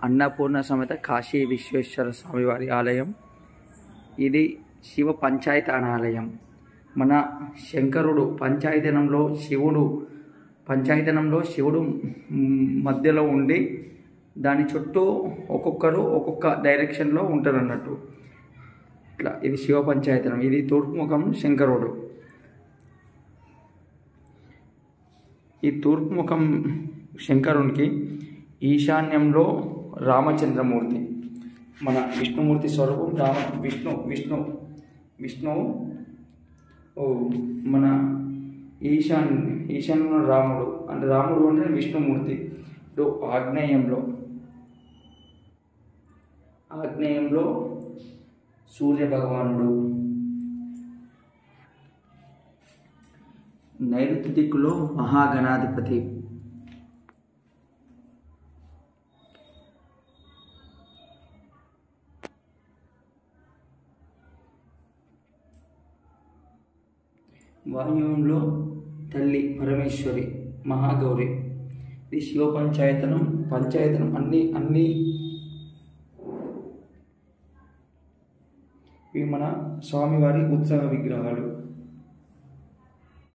అన్నపూర్ణ సమేత కాశీ విశ్వేశ్వర స్వామివారి ఆలయం. ఇది శివ పంచాయతన ఆలయం. మన శంకరుడు పంచాయతనంలో శివుడు మధ్యలో ఉండి దాని చుట్టూ ఒక్కొక్కరు ఒక్కొక్క డైరెక్షన్లో ఉంటారు అన్నట్టు. ఇట్లా ఇది శివ పంచాయతనం. ఇది తూర్పుముఖం శంకరుడు. ఈ తూర్పుముఖం శంకరునికి ఈశాన్యంలో రామచంద్రమూర్తి, మన విష్ణుమూర్తి స్వరూపం. విష్ణువు మన ఈశాన్యంలో రాముడు అంటే విష్ణుమూర్తి. ఆగ్నేయంలో సూర్య భగవానుడు, నైరుతి దిక్కులో మహాగణాధిపతి, వాయువ్యంలో తల్లి పరమేశ్వరి మహాగౌరి. ఇది శివ పంచాయతనం. అన్ని ఇవి మన స్వామివారి ఉత్సవ విగ్రహాలు.